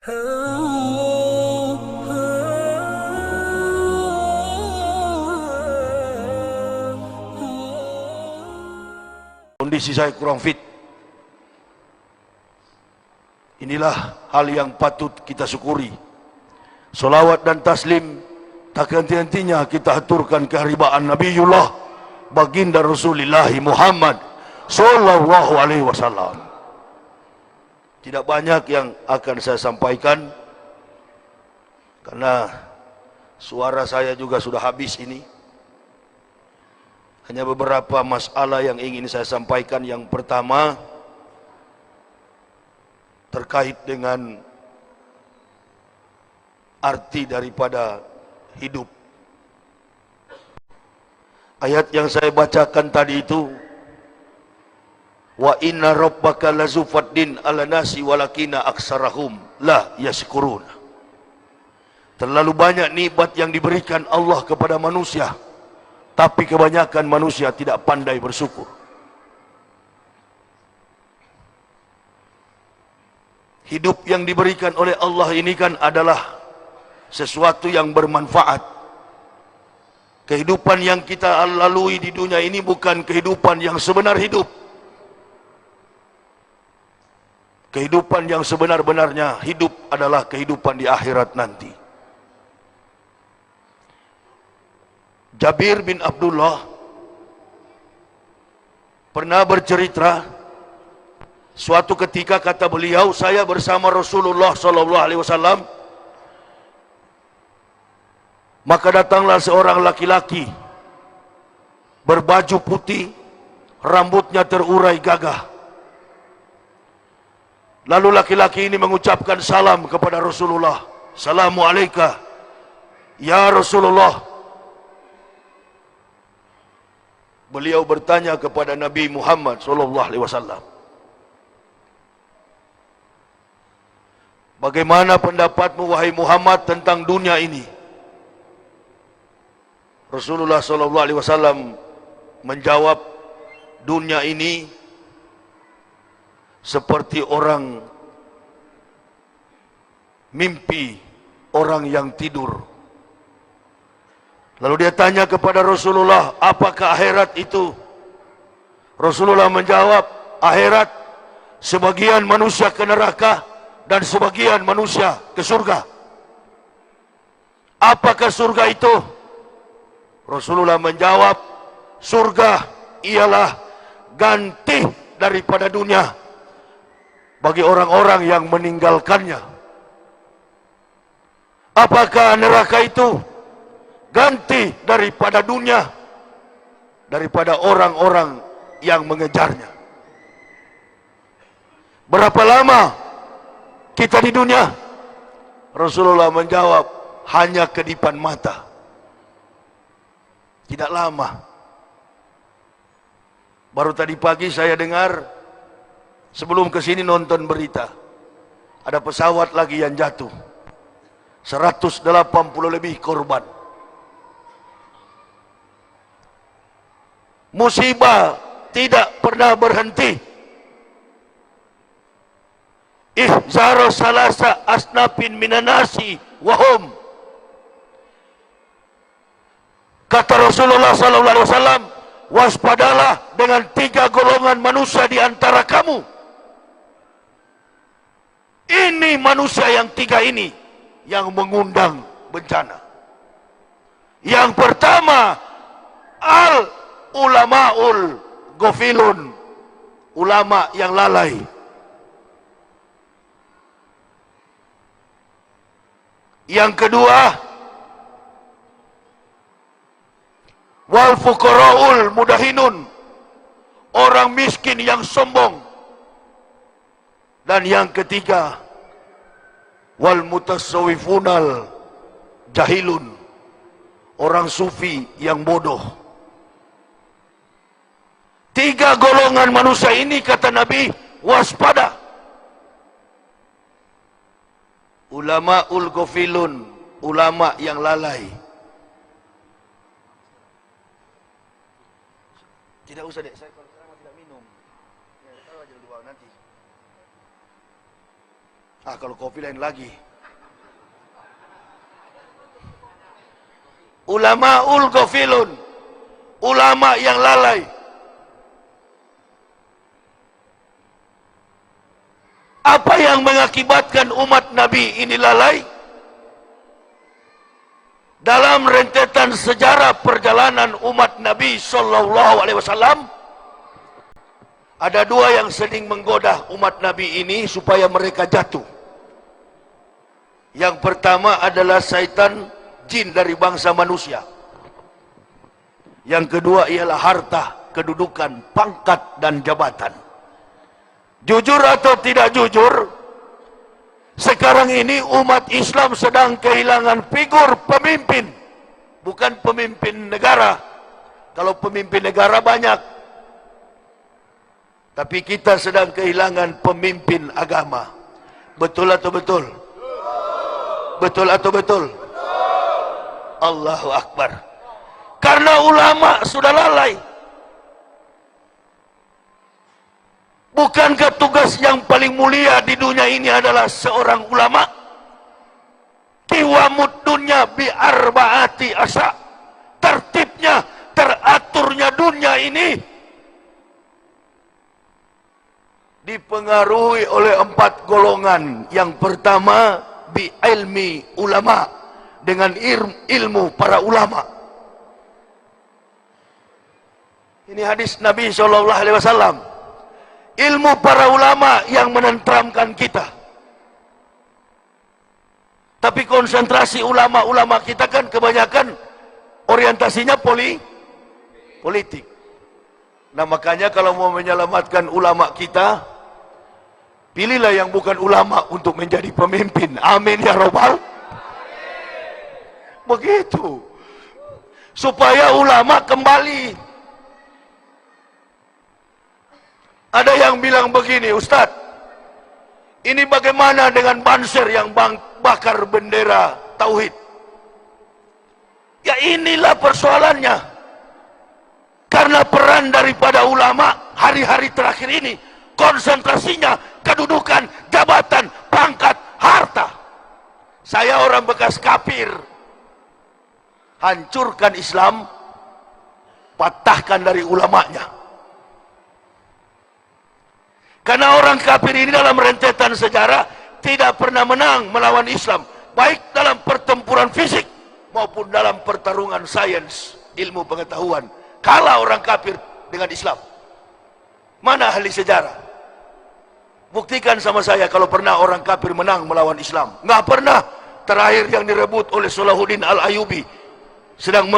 Kondisi saya kurang fit. Inilah hal yang patut kita syukuri. Salawat dan taslim tak henti-hentinya kita aturkan keharibaan Nabiullah baginda Rasulullah Muhammad sallallahu alaihi wasallam. Tidak banyak yang akan saya sampaikan karena suara saya juga sudah habis ini. Hanya beberapa masalah yang ingin saya sampaikan. Yang pertama terkait dengan arti daripada hidup. Ayat yang saya bacakan tadi itu, wa inna rabbaka lazufaddin ala nasi walakina aksarahum la yashkurun. Terlalu banyak nikmat yang diberikan Allah kepada manusia, tapi kebanyakan manusia tidak pandai bersyukur. Hidup yang diberikan oleh Allah ini kan adalah sesuatu yang bermanfaat. Kehidupan yang kita lalui di dunia ini bukan kehidupan yang sebenar hidup. Kehidupan yang sebenar-benarnya hidup adalah kehidupan di akhirat nanti. Jabir bin Abdullah pernah bercerita, suatu ketika kata beliau, saya bersama Rasulullah SAW, maka datanglah seorang laki-laki berbaju putih, rambutnya terurai gagah. Lalu laki-laki ini mengucapkan salam kepada Rasulullah. Assalamualaikum ya Rasulullah. Beliau bertanya kepada Nabi Muhammad SAW, bagaimana pendapatmu wahai Muhammad tentang dunia ini? Rasulullah SAW menjawab, dunia ini seperti orang mimpi, orang yang tidur. Lalu dia tanya kepada Rasulullah, apakah akhirat itu? Rasulullah menjawab, akhirat sebagian manusia ke neraka dan sebagian manusia ke surga. Apakah surga itu? Rasulullah menjawab, surga ialah ganti daripada dunia bagi orang-orang yang meninggalkannya. Apakah neraka itu? Ganti daripada dunia, daripada orang-orang yang mengejarnya. Berapa lama kita di dunia? Rasulullah menjawab, hanya kedipan mata. Tidak lama. Baru tadi pagi saya dengar, sebelum ke sini nonton berita, ada pesawat lagi yang jatuh, 180 lebih korban. Musibah tidak pernah berhenti. Ihzar salasa asnafin minanasi wahum. Kata Rasulullah SAW, waspadalah dengan 3 golongan manusia di antara kamu. Ini manusia yang 3 ini yang mengundang bencana. Yang pertama, ulamaul gofilun, ulama yang lalai. Yang kedua, wal fuqaraul mudahinun, orang miskin yang sombong. Dan yang ketiga, wal mutasawwifunal jahilun, orang sufi yang bodoh. 3 golongan manusia ini, kata Nabi, waspada. Ulamaul gofilun, ulama yang lalai. Tidak usah dek, saya kalau ceramah tidak minum. Ya, taruh aja dulu nanti. Kalau kopi lain lagi. Ulama'ul ghafilun, ulama yang lalai. Apa yang mengakibatkan umat Nabi ini lalai? Dalam rentetan sejarah perjalanan umat Nabi sallallahu alaihi wasallam, ada dua yang sering menggoda umat Nabi ini supaya mereka jatuh. Yang pertama adalah syaitan jin dari bangsa manusia. Yang kedua ialah harta, kedudukan, pangkat dan jabatan. Jujur atau tidak jujur, sekarang ini umat Islam sedang kehilangan figur pemimpin. Bukan pemimpin negara. Kalau pemimpin negara banyak. Tapi kita sedang kehilangan pemimpin agama. Betul atau betul? Betul atau betul? Allahu Akbar. Karena ulama sudah lalai. Bukankah tugas yang paling mulia di dunia ini adalah seorang ulama? Qiwamud dunya bi arbaati asa. Tertibnya, teraturnya dunia ini dipengaruhi oleh 4 golongan. Yang pertama, bi ilmi ulama, dengan ilmu para ulama. Ini hadis Nabi SAW. Ilmu para ulama yang menenteramkan kita. Tapi konsentrasi ulama-ulama kita kan kebanyakan orientasinya politik. Nah makanya kalau mau menyelamatkan ulama kita, pilihlah yang bukan ulama untuk menjadi pemimpin. Amin ya robbal. Begitu. Supaya ulama kembali. Ada yang bilang begini, Ustadz, ini bagaimana dengan Banser yang bakar bendera tauhid? Ya inilah persoalannya. Karena peran daripada ulama hari-hari terakhir ini, konsentrasinya kedudukan, jabatan, pangkat, harta. Saya orang bekas kafir. Hancurkan Islam, patahkan dari ulamanya. Karena orang kafir ini dalam rentetan sejarah tidak pernah menang melawan Islam, baik dalam pertempuran fisik maupun dalam pertarungan sains, ilmu pengetahuan. Kalah orang kafir dengan Islam. Mana ahli sejarah? Buktikan sama saya kalau pernah orang kafir menang melawan Islam. Nggak pernah. Terakhir yang direbut oleh Salahuddin Al-Ayyubi, sedang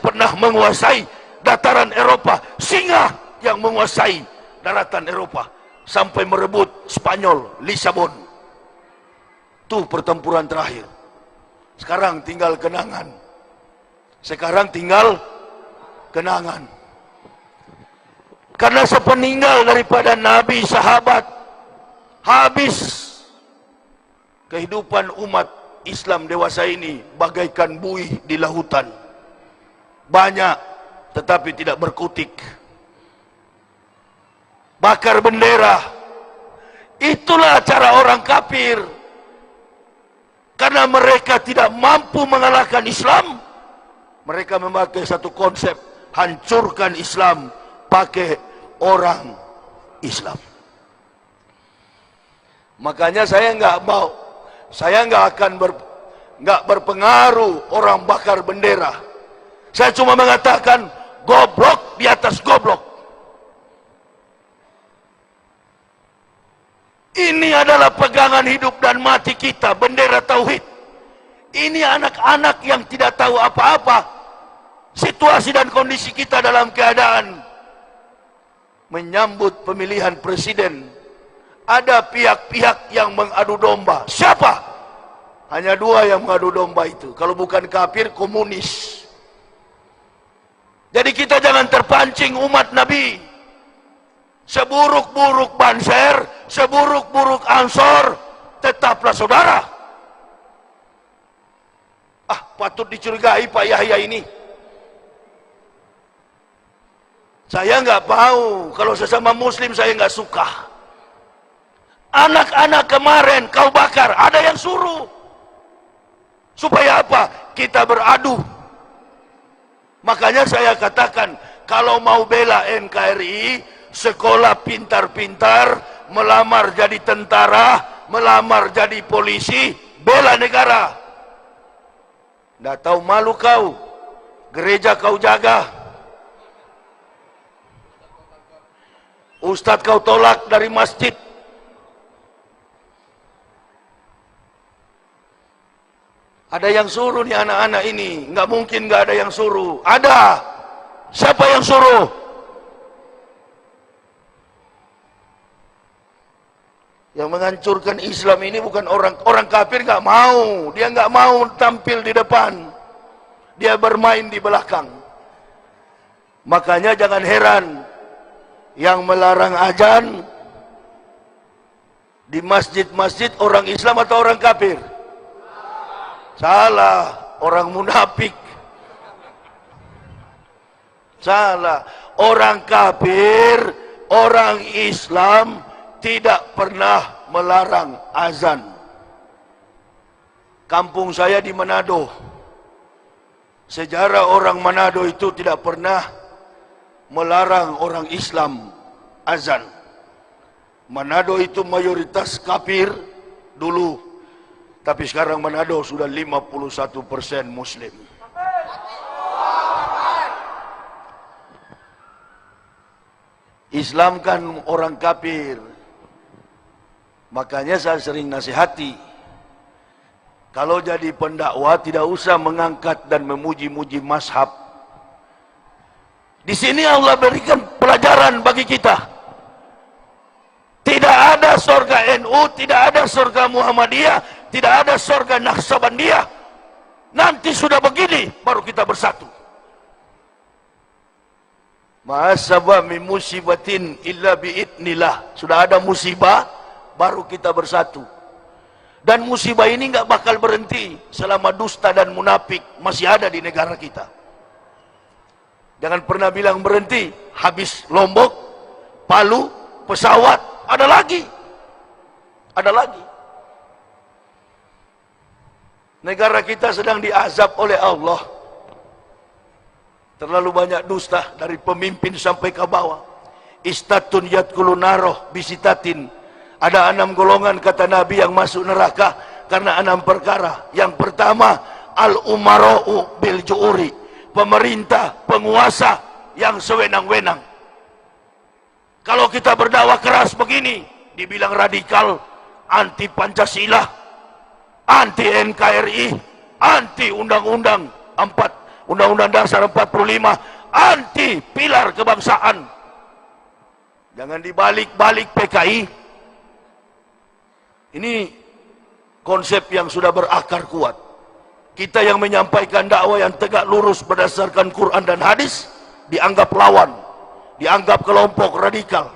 pernah menguasai dataran Eropa. Singa yang menguasai daratan Eropa sampai merebut Spanyol, Lisabon. Itu pertempuran terakhir. Sekarang tinggal kenangan. Karena sepeninggal daripada Nabi, sahabat, habis kehidupan umat Islam dewasa ini bagaikan buih di lautan. Banyak tetapi tidak berkutik. Bakar bendera. Itulah cara orang kafir. Karena mereka tidak mampu mengalahkan Islam, mereka memakai satu konsep, hancurkan Islam pakai orang Islam. Makanya saya nggak akan berpengaruh orang bakar bendera. Saya cuma mengatakan goblok di atas goblok. Ini adalah pegangan hidup dan mati kita, bendera tauhid. Ini anak-anak yang tidak tahu apa-apa. Situasi dan kondisi kita dalam keadaan menyambut pemilihan presiden. Ada pihak-pihak yang mengadu domba. Siapa? Hanya 2 yang mengadu domba itu. Kalau bukan kafir, komunis. Jadi kita jangan terpancing umat Nabi. Seburuk-buruk Banser, seburuk-buruk Ansor, tetaplah saudara. Patut dicurigai Pak Yahya ini. Saya nggak mau, kalau sesama muslim saya nggak suka. Anak-anak kemarin kau bakar, ada yang suruh. Supaya apa? Kita beradu. Makanya saya katakan, kalau mau bela NKRI, sekolah pintar-pintar, melamar jadi tentara, melamar jadi polisi, bela negara. Nggak tahu malu kau, gereja kau jaga, ustadz kau tolak dari masjid. Ada yang suruh nih anak-anak ini, nggak mungkin nggak ada yang suruh. Ada. Siapa yang suruh? Yang menghancurkan Islam ini bukan orang kafir, nggak mau. Dia nggak mau tampil di depan. Dia bermain di belakang. Makanya jangan heran yang melarang azan di masjid-masjid orang Islam atau orang kafir. Salah, orang munafik. Salah, orang kafir, orang Islam tidak pernah melarang azan. Kampung saya di Manado. Sejarah orang Manado itu tidak pernah melarang orang Islam azan. Manado itu mayoritas kafir dulu. Tapi sekarang Manado sudah 51% Muslim. Islam kan orang kafir. Makanya saya sering nasihati, kalau jadi pendakwah tidak usah mengangkat dan memuji-muji mazhab. Di sini Allah berikan pelajaran bagi kita. Tidak ada surga NU, tidak ada surga Muhammadiyah, tidak ada surga Naqsabandiyah. Nanti sudah begini baru kita bersatu. Ma'asaba min musibatin illa bi'idnillah. Sudah ada musibah baru kita bersatu. Dan musibah ini nggak bakal berhenti selama dusta dan munafik masih ada di negara kita. Jangan pernah bilang berhenti. Habis Lombok, Palu, pesawat, ada lagi. Ada lagi. Negara kita sedang diazab oleh Allah. Terlalu banyak dusta dari pemimpin sampai ke bawah. Istatun yadkulunaroh bisitatin. Ada 6 golongan kata Nabi yang masuk neraka karena 6 perkara. Yang pertama, al-umara'u bil ju'uri. Pemerintah, penguasa yang sewenang-wenang. Kalau kita berdakwah keras begini, dibilang radikal, anti Pancasila, anti NKRI, anti Undang-Undang 4, Undang-Undang Dasar 45, anti pilar kebangsaan. Jangan dibalik-balik PKI. Ini konsep yang sudah berakar kuat. Kita yang menyampaikan dakwah yang tegak lurus berdasarkan Quran dan hadis dianggap lawan, dianggap kelompok radikal.